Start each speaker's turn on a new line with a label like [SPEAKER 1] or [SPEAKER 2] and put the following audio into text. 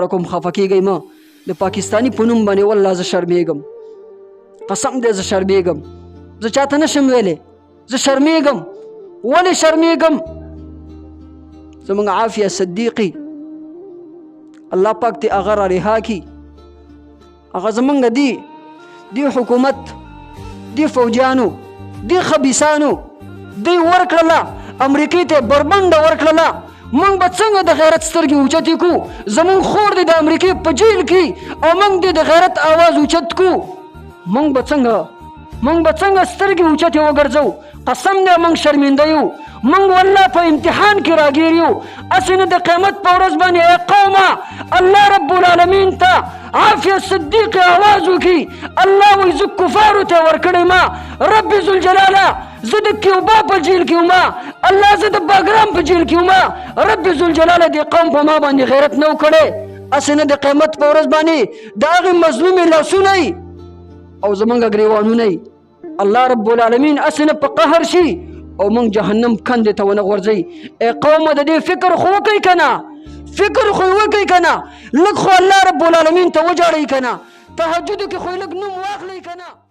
[SPEAKER 1] کوم خفه کېږئ مه د پاکستاني په نوم باندې والله زه شرمېږم قسم دی زه شرمېږم زه چاته نشم ویلی زه شرمېږم ولې شرمېږم زموږ عافیه صدیقي الله پاک دې هغه را رها کړي هغه زموږ دی حکومت دی فوجیانو دی خبیثانو دی ورکړله امریکې ته بربنډه ورکړله موږ به څنګه د غیرت سترګې اوچتې کړو زموږ خور دی د امریکې په جیل کې او موږ دې د غیرت آواز اوچت کړو موږ به څنګه سترګې اوچتې وګرځو قسم دی موږ شرمنده یو موږ والله په امتحان کې راګیر یو هسې نه د قیامت په ورځ باندې ای قومه الله رب العالمین ته عافیه صدیق آواز وکړي الله وایي زه کفارو ته ورکړی ما رب ذوالجلاله زه د کیوبا په جیل کې وما الله زه د باګرام په جیل کې وما رب ذوالجلاله دې قوم په ما باندې غیرت نه و کړی هسې نه د قیامت په ورځ باندې د هغې مظلومې لاسونه او زمونږ ګریوانونه الله رب العالمین هسې نه په قهر شي او موږ جهنم کندې ته ونه غورځئ ای قومه د دې فکر خو وکئ که نه فکر خو وکئ که نه لږ خو الله رب العالمین ته وجاړئ که نه تهجدو کې خو لږ نوم واخلئ که نه